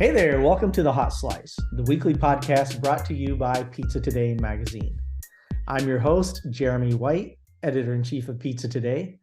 Hey there, welcome to The Hot Slice, the weekly podcast brought to you by Pizza Today magazine. I'm your host, Jeremy White, editor-in-chief of Pizza Today,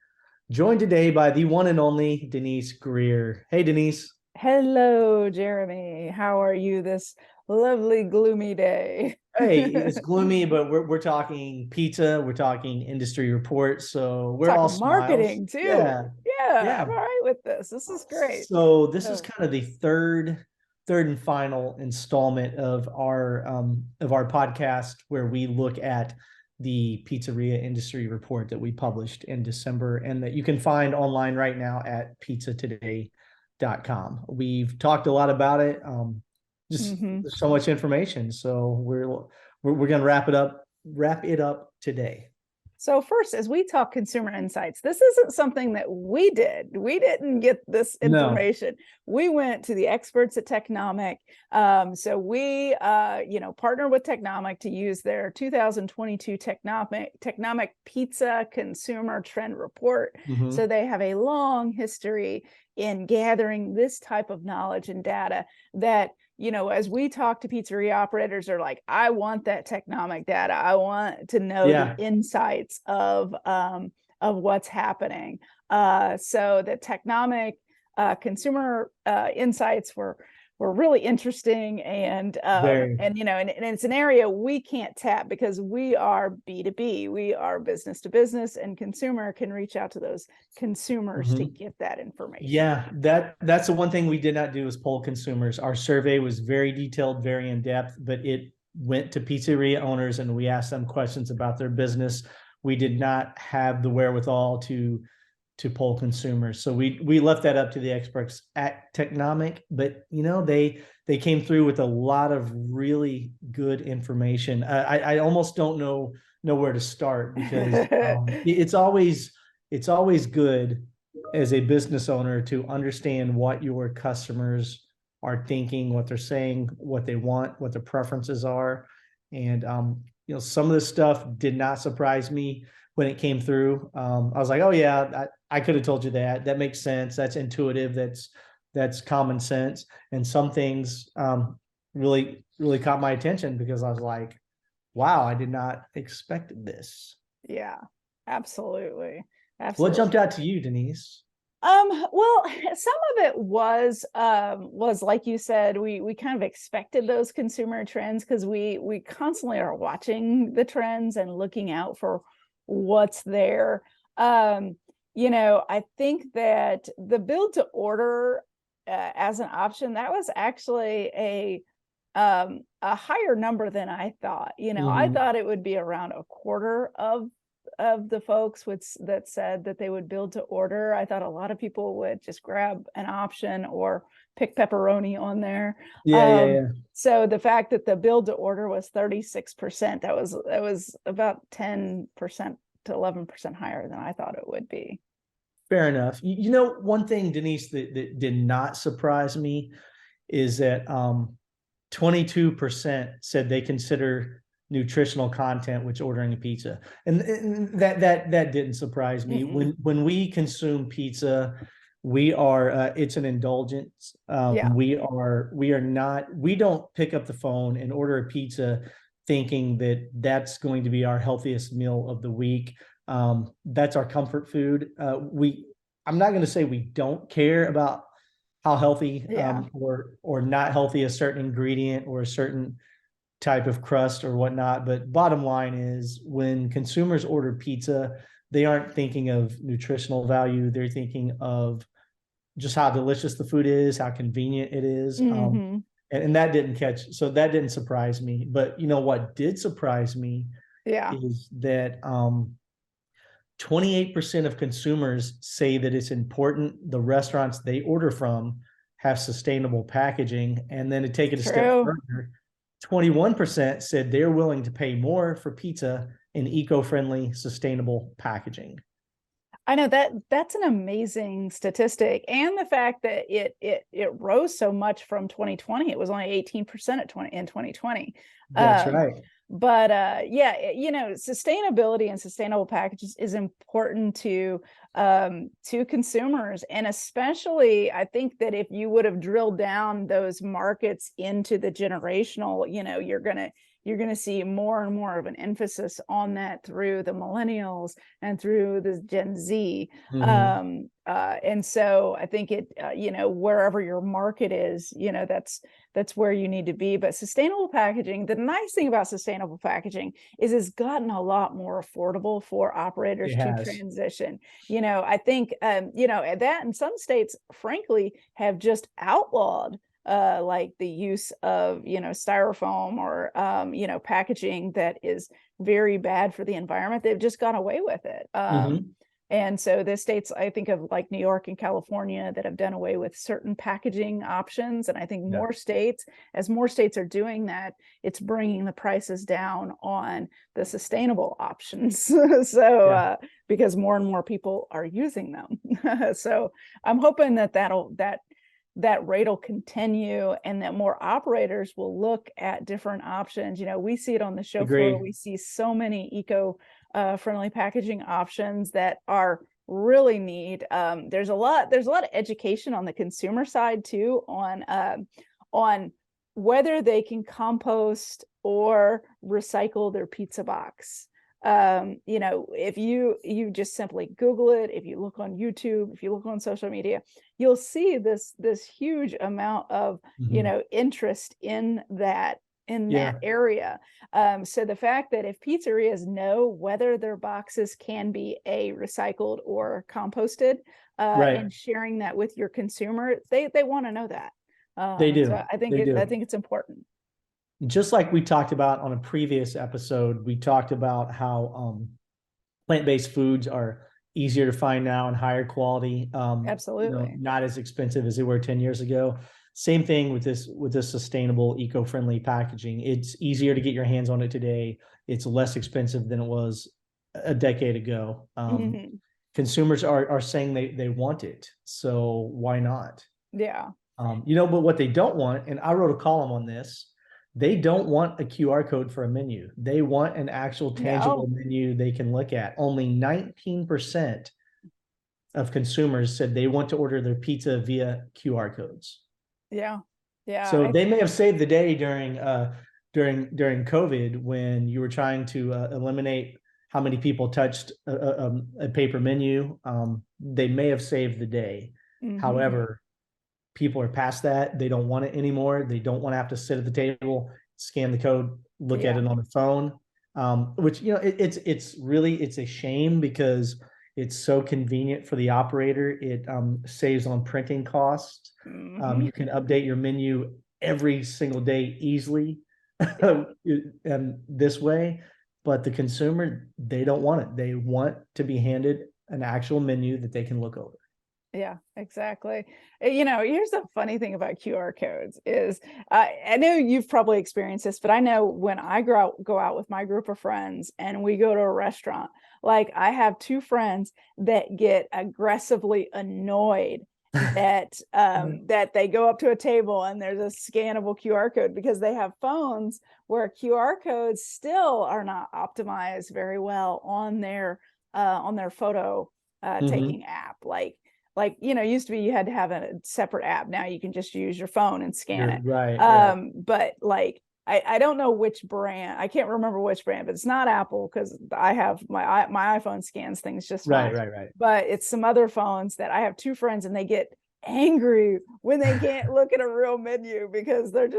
joined today by the one and only Denise Greer. Hey, Denise. Hello, Jeremy. How are you this lovely, gloomy day? Hey, it's gloomy, but we're talking pizza, we're talking industry reports, so we're all Talking smiles. marketing too. Yeah, Yeah, yeah. I'm all right with this. This is great. So this is Oh. kind of the third and final installment of our podcast where we look at the Pizzeria Industry Report that we published in December and that you can find online right now at pizzatoday.com. We've talked a lot about it. Just There's so much information. So we're gonna wrap it up today. So first, as we talk consumer insights, this isn't something that we did. We didn't get this No. information. We went to the experts at Technomic. So we, partner with Technomic to use their 2022 Technomic Pizza Consumer Trend Report. Mm-hmm. So they have a long history in gathering this type of knowledge and data that, as we talk to pizzeria operators, they're like, I want that Technomic data. I want to know the insights of what's happening. So the Technomic consumer insights were really interesting, and it's an area we can't tap because we are B2B. We are business to business, and consumer can reach out to those consumers to get that information. Yeah, that's the one thing we did not do is poll consumers. Our survey was very detailed, very in depth, but it went to pizzeria owners and we asked them questions about their business. We did not have the wherewithal to poll consumers. So we left that up to the experts at Technomic, but they came through with a lot of really good information. I almost don't know where to start because it's always good as a business owner to understand what your customers are thinking, what they're saying, what they want, what their preferences are. And some of this stuff did not surprise me when it came through. I was like, oh yeah, I could have told you that. That makes sense. That's intuitive. That's common sense. And some things really, really caught my attention because I was like, wow, I did not expect this. Yeah, absolutely. What jumped out to you, Denise? Well, some of it was like you said, we kind of expected those consumer trends because we constantly are watching the trends and looking out for what's there. I think that the build to order as an option, that was actually a higher number than I thought. I thought it would be around a quarter of the folks that said that they would build to order. I thought a lot of people would just grab an option or pick pepperoni on there. Yeah. So the fact that the build to order was 36%, that was about 10% to 11% higher than I thought it would be. Fair enough. One thing, Denise, that did not surprise me is that 22% said they consider nutritional content which ordering a pizza, and that didn't surprise me. When we consume pizza, we are it's an indulgence. We don't pick up the phone and order a pizza thinking that that's going to be our healthiest meal of the week. That's our comfort food. I'm not going to say we don't care about how healthy or not healthy a certain ingredient or a certain type of crust or whatnot. But bottom line is when consumers order pizza, they aren't thinking of nutritional value. They're thinking of just how delicious the food is, how convenient it is. And that didn't surprise me. But what did surprise me is that 28% of consumers say that it's important the restaurants they order from have sustainable packaging. And then to take it a step further, 21% said they're willing to pay more for pizza in eco-friendly, sustainable packaging. I know that's an amazing statistic, and the fact that it rose so much from 2020. It was only 18% in 2020. That's right. yeah, sustainability and sustainable packages is important to consumers. And especially, I think that if you would have drilled down those markets into the generational, you're gonna see more and more of an emphasis on that through the millennials and through the Gen Z. And so I think wherever your market is, that's where you need to be. But sustainable packaging, the nice thing about sustainable packaging is it's gotten a lot more affordable for operators It to has. transition. I think that in some states, frankly, have just outlawed like the use of styrofoam or packaging that is very bad for the environment. They've just gone away with it. And so the states, I think of like New York and California, that have done away with certain packaging options. And I think as more states are doing that, it's bringing the prices down on the sustainable options. So because more and more people are using them. So I'm hoping that rate will continue, and that more operators will look at different options. We see it on the show floor. We see so many eco-friendly packaging options that are really neat. There's a lot of education on the consumer side too, on whether they can compost or recycle their pizza box. If you just simply Google it, if you look on YouTube, if you look on social media, you'll see this huge amount of interest in that area. So the fact that if pizzerias know whether their boxes can be recycled or composted, and sharing that with your consumer, they want to know that. They do. So I think it's important. Just like we talked about on a previous episode, we talked about how plant-based foods are easier to find now and higher quality. Absolutely. Not as expensive as they were 10 years ago. Same thing with this sustainable, eco-friendly packaging. It's easier to get your hands on it today. It's less expensive than it was a decade ago. Consumers are saying they want it. So why not? Yeah. But what they don't want, and I wrote a column on this, they don't want a QR code for a menu. They want an actual tangible menu they can look at. Only 19% of consumers said they want to order their pizza via QR codes. Yeah. So they may have saved the day during COVID, when you were trying to eliminate how many people touched a paper menu. They may have saved the day. However, people are past that. They don't want it anymore. They don't want to have to sit at the table, scan the code, look at it on the phone. Which it's a shame, because it's so convenient for the operator. It saves on printing costs. You can update your menu every single day easily, and this way. But the consumer, they don't want it. They want to be handed an actual menu that they can look over. Yeah, exactly. Here's the funny thing about QR codes is, I know you've probably experienced this, but I know when I go out with my group of friends and we go to a restaurant, like I have two friends that get aggressively annoyed that that they go up to a table and there's a scannable QR code, because they have phones where QR codes still are not optimized very well on their photo taking app. Like used to be you had to have a separate app. Now you can just use your phone and scan it. Right. But like I don't know which brand. I can't remember which brand, but it's not Apple, because I have my iPhone scans things just fine. Right. But it's some other phones that I have two friends, and they get angry when they can't look at a real menu, because they're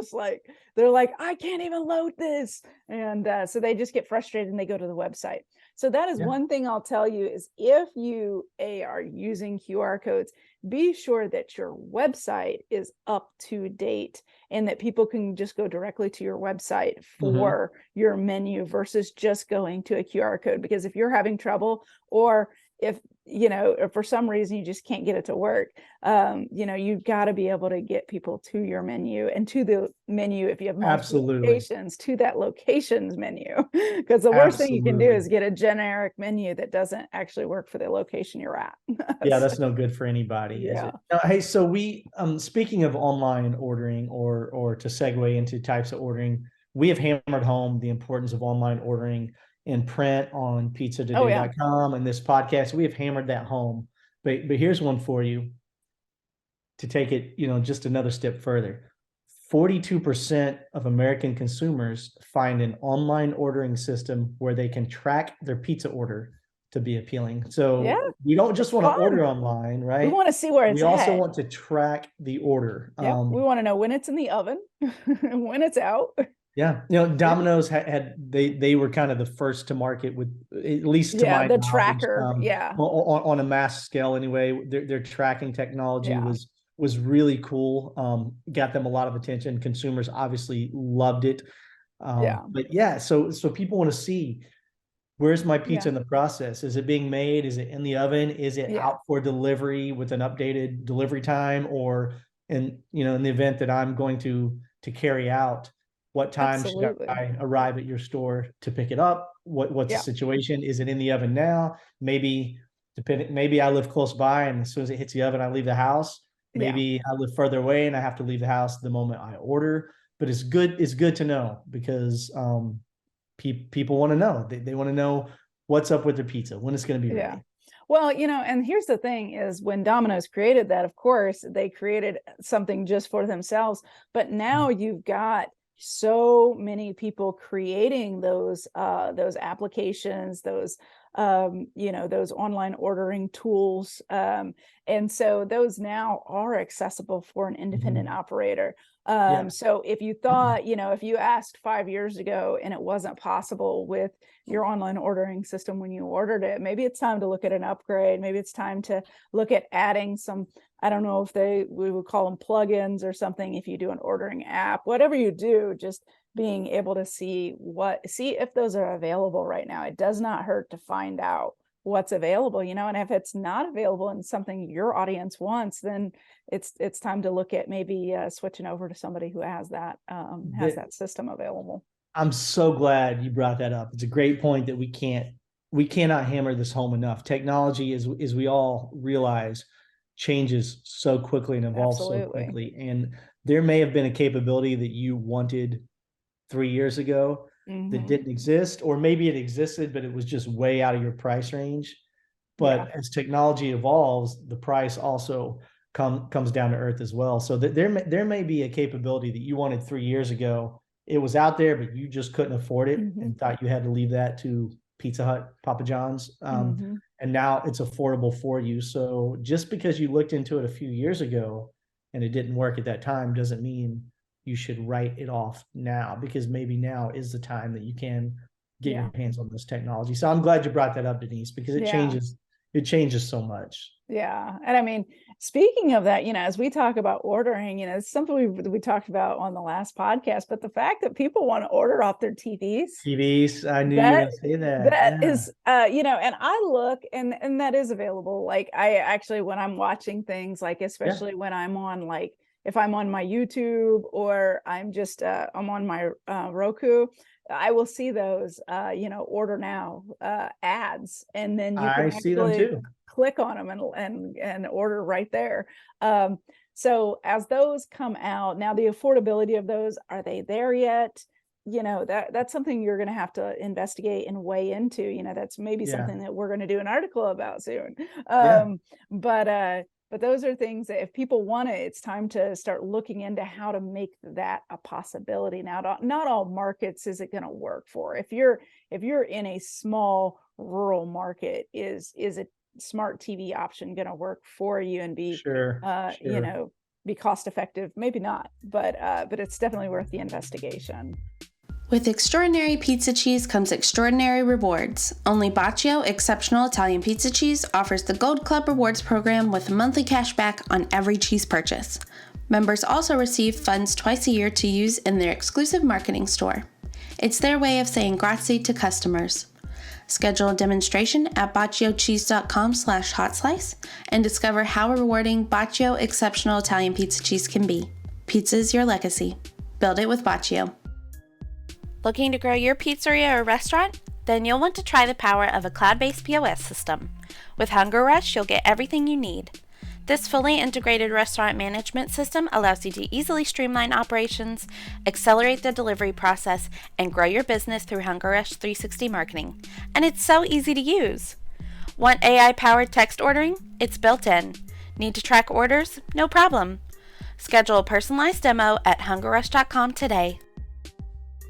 like, I can't even load this. And so they just get frustrated and they go to the website. So that is one thing I'll tell you is, if you are using QR codes, be sure that your website is up to date and that people can just go directly to your website for your menu versus just going to a QR code. Because if you're having trouble, or if for some reason you just can't get it to work, you've got to be able to get people to your menu, and to the menu, if you have multiple locations, to that locations menu. Because the worst thing you can do is get a generic menu that doesn't actually work for the location you're at. Yeah, that's no good for anybody, is it? Hey, so we speaking of online ordering, or to segue into types of ordering, we have hammered home the importance of online ordering in print on Oh, yeah. pizzatoday.com and this podcast. We have hammered that home. But here's one for you to take it, just another step further. 42% of American consumers find an online ordering system where they can track their pizza order to be appealing. Yeah. So we don't just It's want to fun. order online, We right? want to see where it's We also at. want to track the order. Yep. We want to know when it's in the oven, when it's out. Yeah, Domino's they were kind of the first to market with, at least to Yeah, my the knowledge, tracker. Yeah. on a mass scale anyway. Their tracking technology Yeah. was really cool. Got them a lot of attention. Consumers obviously loved it. Yeah. But yeah, so people want to see, where's my pizza Yeah. in the process? Is it being made? Is it in the oven? Is it Yeah. out for delivery with an updated delivery time? Or in the event that I'm going to carry out, what time should Absolutely. I arrive at your store to pick it up? What's the Yeah. situation? Is it in the oven now? Maybe maybe I live close by, and as soon as it hits the oven, I leave the house. Yeah. Maybe I live further away and I have to leave the house the moment I order. But it's good to know, because people want to know. They want to know what's up with their pizza, when it's going to be Yeah. ready. Well, and here's the thing is, when Domino's created that, of course, they created something just for themselves. But now you've got so many people creating those applications, those those online ordering tools. And so those now are accessible for an independent operator. Yeah. So if you thought, if you asked 5 years ago and it wasn't possible with your online ordering system when you ordered it, maybe it's time to look at an upgrade. Maybe it's time to look at adding some, I don't know if we would call them plugins or something. If you do an ordering app, whatever you do, just being able to see if those are available right now. It does not hurt to find out what's available, and if it's not available and something your audience wants, then it's time to look at maybe switching over to somebody who has that system available. I'm so glad you brought that up. It's a great point that we cannot hammer this home enough. Technology, as we all realize, changes so quickly and evolves so quickly. And there may have been a capability that you wanted 3 years ago that didn't exist, or maybe it existed, but it was just way out of your price range. But as technology evolves, the price also comes down to earth as well. So that there may be a capability that you wanted 3 years ago. It was out there, but you just couldn't afford it and thought you had to leave that to Pizza Hut, Papa John's. And now it's affordable for you. So just because you looked into it a few years ago and it didn't work at that time doesn't mean you should write it off now, because maybe now is the time that you can get your hands on this technology. So I'm glad you brought that up, Denise, because it changes so much. Yeah. And I mean, speaking of that, as we talk about ordering, it's something we talked about on the last podcast, but the fact that people want to order off their TVs, I knew you were going to say that. That is, and I look and that is available. Like I actually, when I'm watching things, like, especially when I'm on, like, if I'm on my YouTube or I'm just, I'm on my Roku, I will see those, order now ads, and then you can see them too. Click on them and order right there. So as those come out now, the affordability of those, are they there yet? That's something you're going to have to investigate and weigh into. That's maybe something that we're going to do an article about soon. But those are things that if people want it, it's time to start looking into how to make that a possibility. Now, not all markets is it going to work for. If you're in a small rural market, is a smart TV option going to work for you and be be cost effective? Maybe not, but it's definitely worth the investigation. With extraordinary pizza cheese comes extraordinary rewards. Only Baccio Exceptional Italian Pizza Cheese offers the Gold Club Rewards program with monthly cash back on every cheese purchase. Members also receive funds twice a year to use in their exclusive marketing store. It's their way of saying grazie to customers. Schedule a demonstration at bacciocheese.com/hotslice and discover how rewarding Baccio Exceptional Italian Pizza Cheese can be. Pizza is your legacy. Build it with Baccio. Looking to grow your pizzeria or restaurant? Then you'll want to try the power of a cloud-based POS system. With Hunger Rush, you'll get everything you need. This fully integrated restaurant management system allows you to easily streamline operations, accelerate the delivery process, and grow your business through Hunger Rush 360 marketing. And it's so easy to use. Want AI-powered text ordering? It's built in. Need to track orders? No problem. Schedule a personalized demo at hungerrush.com today.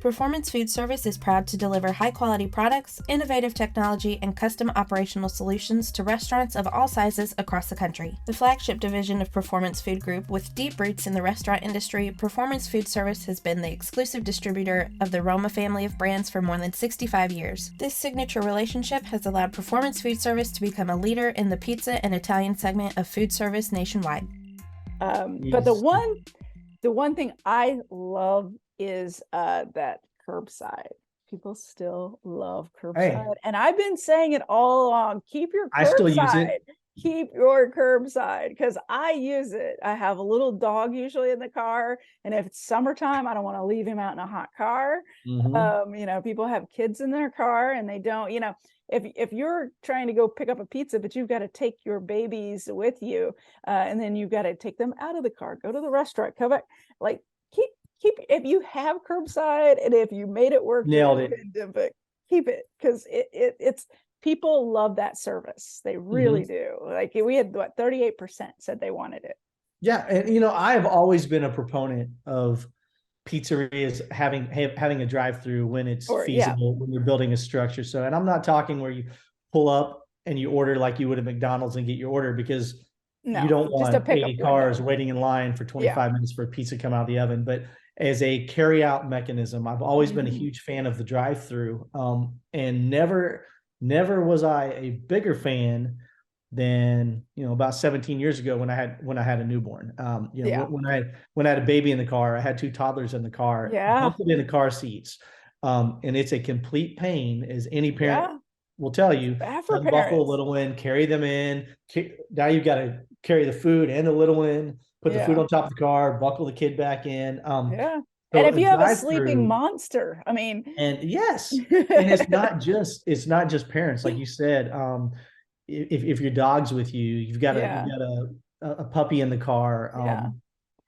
Performance Food Service is proud to deliver high-quality products, innovative technology, and custom operational solutions to restaurants of all sizes across the country. The flagship division of Performance Food Group, with deep roots in the restaurant industry, Performance Food Service has been the exclusive distributor of the Roma family of brands for more than 65 years. This signature relationship has allowed Performance Food Service to become a leader in the pizza and Italian segment of food service nationwide. But the one thing I love is that curbside. People still love curbside, and I've been saying it all along. Keep your curbside. I still use it. Keep your curbside, because I use it. I have a little dog usually in the car, and if it's summertime, I don't want to leave him out in a hot car. People have kids in their car, and they don't. If you're trying to go pick up a pizza, but you've got to take your babies with you, and then you've got to take them out of the car, go to the restaurant, come back, like keep if you have curbside, and if you made it work, nailed it. But keep it, because it's people love that service. They really do. Like, we had 38% said they wanted it. Yeah, and I have always been a proponent of pizzerias having a drive-through when it's feasible, when you're building a structure. So, and I'm not talking where you pull up and you order like you would at McDonald's and get your order, because you don't want 80 cars waiting in line for 25 minutes for a pizza to come out of the oven. But as a carry-out mechanism, I've always been a huge fan of the drive-through, and never was I a bigger fan than about 17 years ago when I had a newborn. When I had a baby in the car, I had 2 toddlers in the car, both in the car seats, and it's a complete pain, as any parent will tell you. Unbuckle a little one, carry them in. Now you've got to carry the food and the little one, put the food on top of the car, buckle the kid back in. So, and if you have a sleeping monster, and yes, and it's not just parents, like you said. If your dog's with you, you've got a puppy in the car.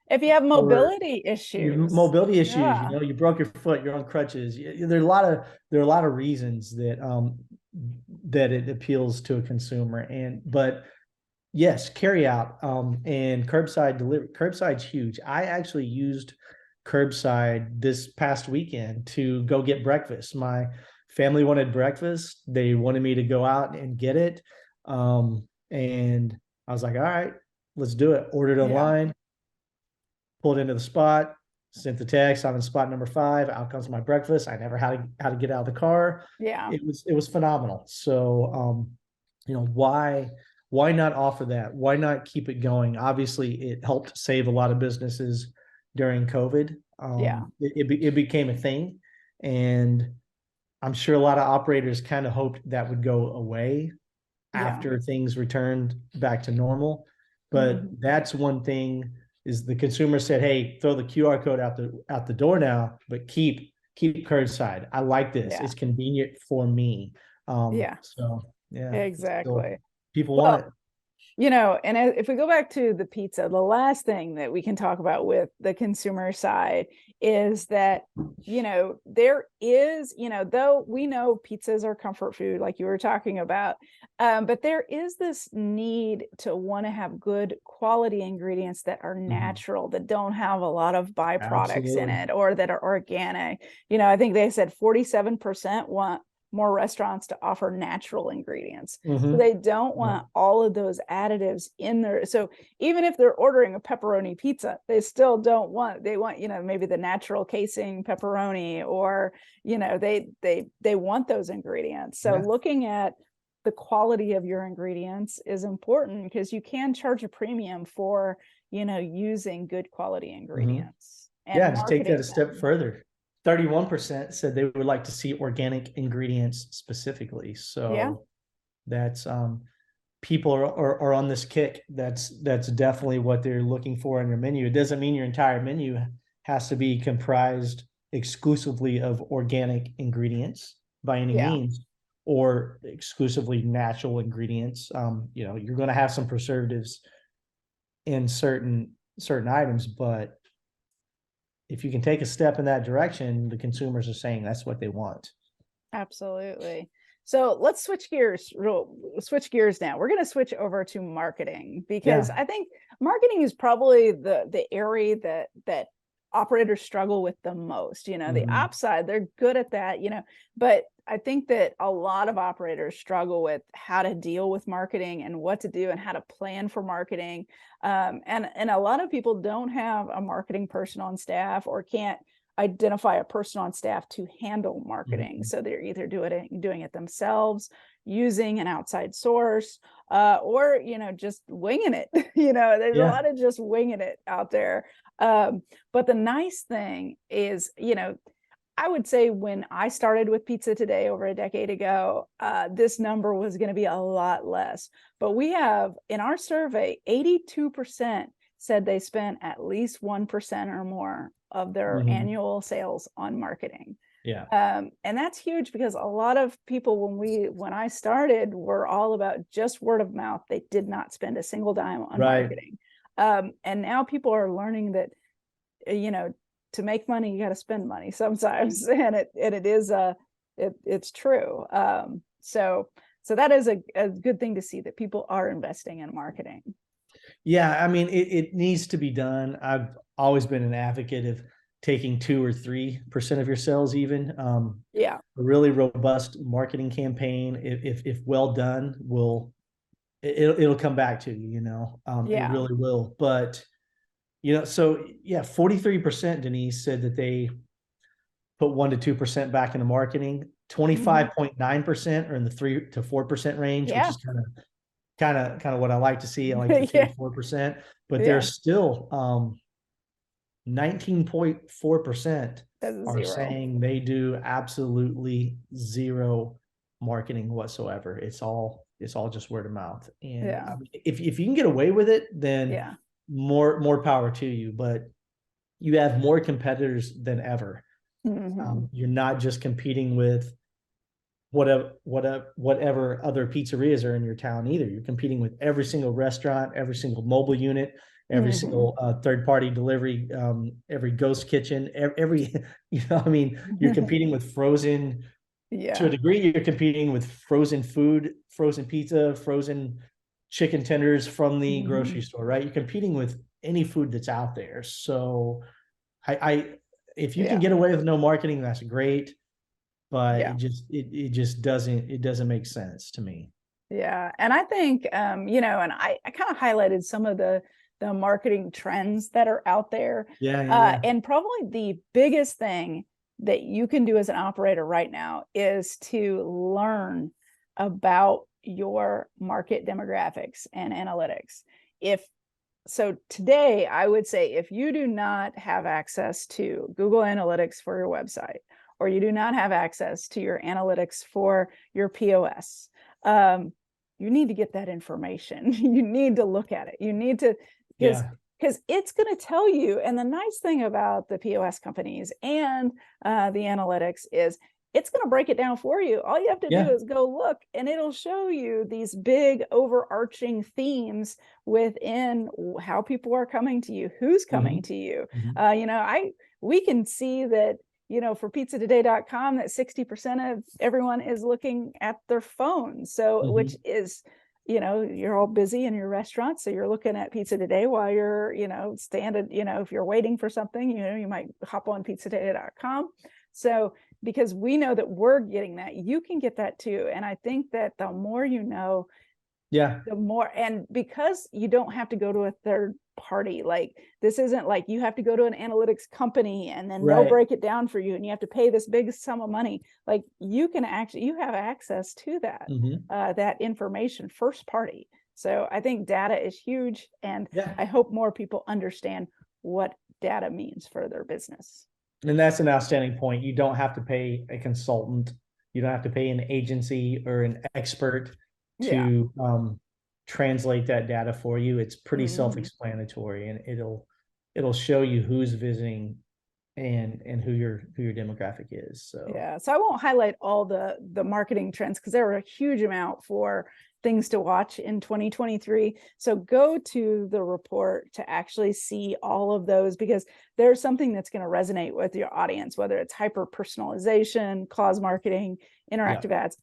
If you have mobility issues, you broke your foot, you're on crutches. There are a lot of reasons that it appeals to a consumer. But yes, carry out and curbside delivery. Curbside's huge. I actually used curbside this past weekend to go get breakfast. My family wanted breakfast. They wanted me to go out and get it. And I was like, all right, let's do it. Ordered online, pulled into the spot, sent the text. I'm in spot number 5. Out comes my breakfast. I never had to get out of the car. It was phenomenal. So, why not offer that? Why not keep it going? Obviously, it helped save a lot of businesses during COVID. It became a thing, and I'm sure a lot of operators kind of hoped that would go away after things returned back to normal. But that's one thing, is the consumer said, hey, throw the QR code out the door now, but keep curbside. I like this. It's convenient for me. Exactly. People want it. And if we go back to the pizza, the last thing that we can talk about with the consumer side is that, there is, though we know pizzas are comfort food, like you were talking about, but there is this need to want to have good quality ingredients that are natural, that don't have a lot of byproducts in it, or that are organic. I think they said 47% want more restaurants to offer natural ingredients. So they don't want all of those additives in there. So even if they're ordering a pepperoni pizza, they still want maybe the natural casing pepperoni, or they want those ingredients. So looking at the quality of your ingredients is important, because you can charge a premium for using good quality ingredients. And to take that a step further, 31% said they would like to see organic ingredients specifically. So that's people are on this kick. That's definitely what they're looking for on your menu. It doesn't mean your entire menu has to be comprised exclusively of organic ingredients by any means, or exclusively natural ingredients. You're going to have some preservatives in certain items, but if you can take a step in that direction, the consumers are saying that's what they want. Absolutely. So let's switch gears now. We're going to switch over to marketing, because I think marketing is probably the area that operators struggle with the most. The ops side, they're good at that, but I think that a lot of operators struggle with how to deal with marketing and what to do and how to plan for marketing. And a lot of people don't have a marketing person on staff, or can't identify a person on staff to handle marketing. So they're either doing it themselves, using an outside source, or just winging it. There's a lot of just winging it out there. But the nice thing is, I would say when I started with Pizza Today over a decade ago, this number was going to be a lot less. But we have, in our survey, 82% said they spent at least 1% or more of their annual sales on marketing. And that's huge, because a lot of people, when I started, were all about just word of mouth. They did not spend a single dime on marketing. And now people are learning that, to make money, you got to spend money sometimes. And it is, it's true. So that is a good thing to see, that people are investing in marketing. Yeah, I mean, it needs to be done. I've always been an advocate of taking 2 or 3% of your sales, even. A really robust marketing campaign, if well done, it'll come back to you. It really will. But so 43%, Denise, said that they put 1 to 2% back into marketing. 25.9% are in the 3 to 4% range, which is kind of what I like to see. I like the 3 to 4%, but there's still 19.4% are saying they do absolutely zero marketing whatsoever. It's all just word of mouth. And I mean, if you can get away with it, then more power to you. But you have more competitors than ever. You're not just competing with whatever other pizzerias are in your town either. You're competing with every single restaurant, every single mobile unit, every single third-party delivery, every ghost kitchen, every I mean, you're competing with frozen. To a degree, you're competing with frozen food, frozen pizza, frozen chicken tenders from the grocery store, right? You're competing with any food that's out there. So if you can get away with no marketing, that's great. But it just doesn't make sense to me. Yeah. And I think, and I kind of highlighted some of the marketing trends that are out there. And probably the biggest thing that you can do as an operator right now is to learn about your market demographics and analytics. So today, I would say, if you do not have access to Google Analytics for your website, or you do not have access to your analytics for your POS, you need to get that information. You need to look at it. You need to, because it's going to tell you. And the nice thing about the POS companies and the analytics is it's going to break it down for you. All you have to do is go look, and it'll show you these big overarching themes within how people are coming to you, who's coming to you. We can see that, for pizzatoday.com, that 60% of everyone is looking at their phone. So, which is, you're all busy in your restaurant. So you're looking at Pizza Today while you're, standing, if you're waiting for something, you might hop on pizzatoday.com. So, because we know that we're getting that, you can get that too. And I think that the more the more, and because you don't have to go to a third party, like this isn't like you have to go to an analytics company and then they'll break it down for you and you have to pay this big sum of money. Like you have access to that, that information first party. So I think data is huge, and I hope more people understand what data means for their business. And that's an outstanding point. You don't have to pay a consultant. You don't have to pay an agency or an expert to translate that data for you. It's pretty self-explanatory, and it'll show you who's visiting and who your demographic is. So so I won't highlight all the marketing trends, because there are a huge amount for things to watch in 2023. So go to the report to actually see all of those, because there's something that's going to resonate with your audience, whether it's hyper personalization, cause marketing, interactive ads.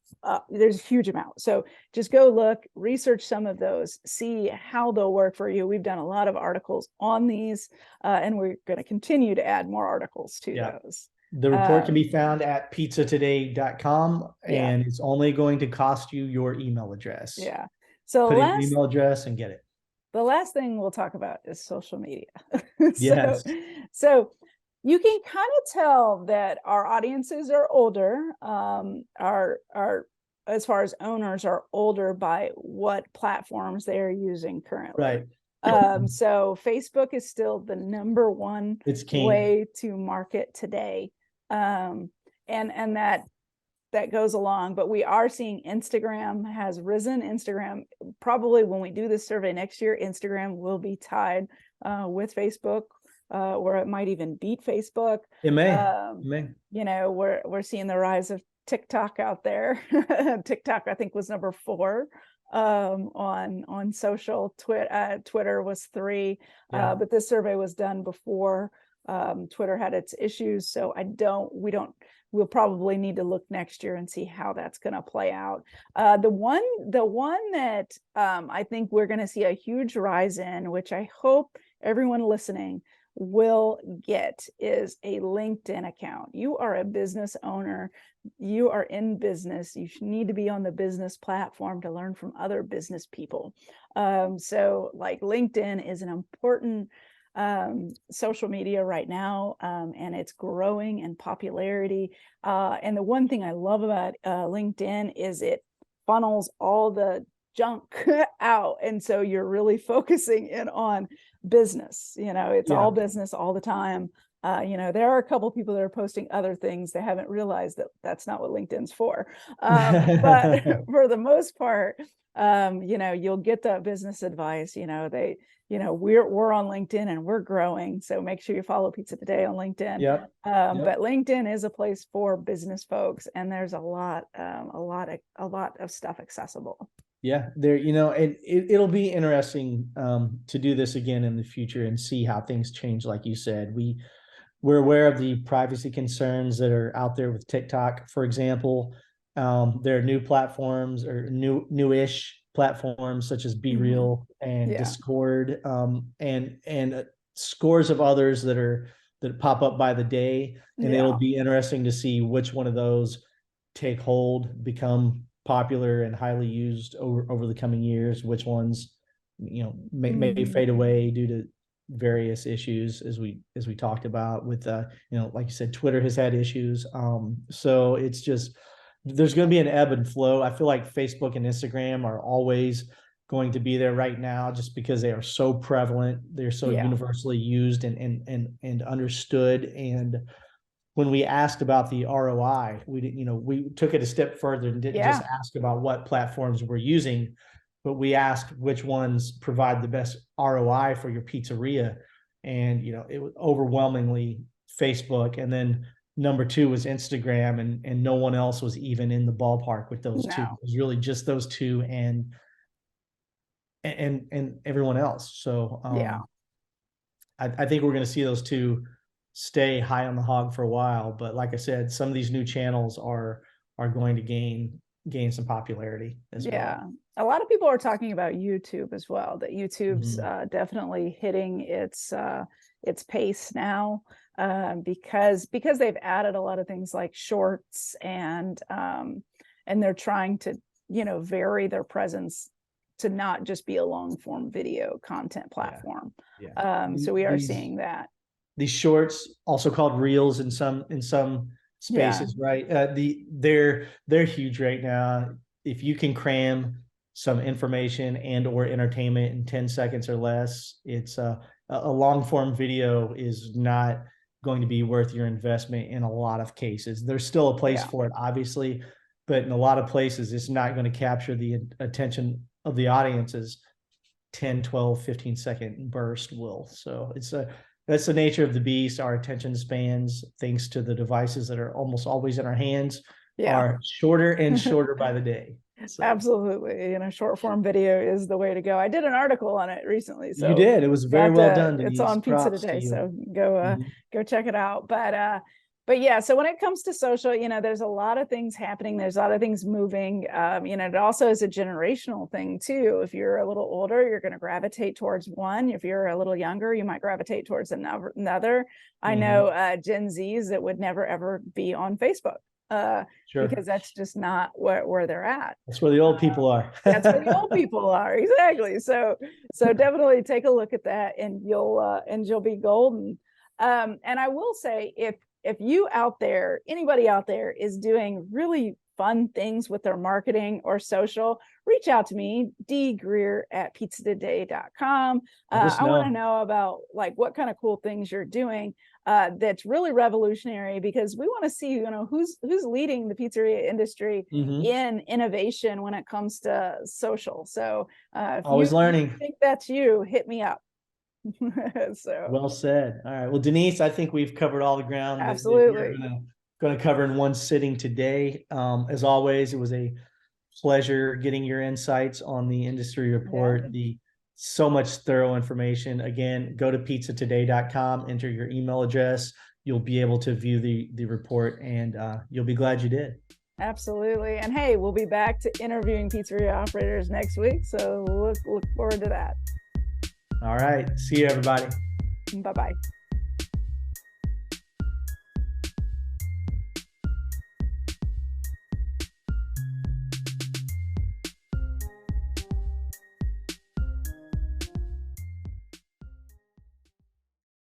There's a huge amount. So just go look, research some of those, see how they'll work for you. We've done a lot of articles on these, and we're going to continue to add more articles to those. The report can be found at pizzatoday.com, and it's only going to cost you your email address. Yeah. So put in your email address and get it. The last thing we'll talk about is social media. Yes. So you can kind of tell that our audiences are older, are as far as owners are older by what platforms they are using currently. Right. So Facebook is still the number one way to market today. And that goes along, but we are seeing Instagram has risen. Instagram, probably when we do this survey next year, Instagram will be tied with Facebook, or it might even beat Facebook. It may. You know, we're seeing the rise of TikTok out there. TikTok, I think, was number 4 on social. Twitter was 3, but this survey was done before Twitter had its issues, so we'll probably need to look next year and see how that's going to play out. The one that I think we're going to see a huge rise in, which I hope everyone listening will get, is a LinkedIn account. You are a business owner, you are in business, you need to be on the business platform to learn from other business people. So like LinkedIn is an important social media right now, and it's growing in popularity. And the one thing I love about LinkedIn is it funnels all the junk out, and so you're really focusing in on business. You know, it's all business all the time. You know, there are a couple people that are posting other things. They haven't realized that that's not what LinkedIn's for. But for the most part, you know, you'll get that business advice. You know, we're on LinkedIn and we're growing. So make sure you follow Pizza Today on LinkedIn. But LinkedIn is a place for business folks, and there's a lot of stuff accessible. Yeah, there, you know, it'll be interesting to do this again in the future and see how things change. Like you said, we're aware of the privacy concerns that are out there with TikTok, for example. There are new platforms or newish platforms such as Be Real and Discord, and scores of others that pop up by the day. And it'll be interesting to see which one of those take hold, become popular and highly used over the coming years, which ones, you know, may fade away due to various issues, as we talked about with you know, like you said, Twitter has had issues. So it's just, there's going to be an ebb and flow. I feel like Facebook and Instagram are always going to be there right now, just because they are so prevalent. They're so universally used and understood. And when we asked about the ROI, we took it a step further and didn't just ask about what platforms we're using, but we asked which ones provide the best ROI for your pizzeria. And, you know, it was overwhelmingly Facebook. And then number 2 was Instagram, and no one else was even in the ballpark with those two. It was really just those two and everyone else. So I think we're going to see those two stay high on the hog for a while. But like I said, some of these new channels are going to gain some popularity as well. A lot of people are talking about YouTube as well, that YouTube's definitely hitting its pace now, because they've added a lot of things like shorts, and they're trying to, you know, vary their presence to not just be a long form video content platform. So we are seeing that. These shorts, also called reels in some spaces, right? They're huge right now. If you can cram some information and or entertainment in 10 seconds or less, it's a long form video is not going to be worth your investment in a lot of cases. There's still a place for it, obviously, but in a lot of places, it's not going to capture the attention of the audience's 10, 12, 15 second burst will. So that's the nature of the beast. Our attention spans, thanks to the devices that are almost always in our hands, are shorter and shorter by the day. So, Absolutely. Short form video is the way to go. I did an article on it recently. So you did. It was very well done, it's Denise. on Pizza Props to Today. you. So go check it out. But yeah, so when it comes to social, there's a lot of things happening. There's a lot of things moving. It also is a generational thing too. If you're a little older, you're going to gravitate towards one. If you're a little younger, you might gravitate towards another. I know Gen Zs that would never ever be on Facebook. Sure. Because that's just not where they're at. That's where the old people are. That's where the old people are, exactly. So definitely take a look at that, and you'll be golden. And I will say, if you out there, anybody out there is doing really fun things with their marketing or social, reach out to me, dgreer@pizzatoday.com. I want to know about what kind of cool things you're doing that's really revolutionary, because we want to see who's leading the pizzeria industry in innovation when it comes to social. So if always learning. think that's you, hit me up. So well said. All right, well, Denise, I think we've covered all the ground absolutely that we're going to cover in one sitting today. As always, it was a pleasure getting your insights on the industry report. So much thorough information. Again, go to pizzatoday.com, enter your email address. You'll be able to view the report, and you'll be glad you did. Absolutely. And hey, we'll be back to interviewing pizzeria operators next week. So look forward to that. All right. See you, everybody. Bye-bye.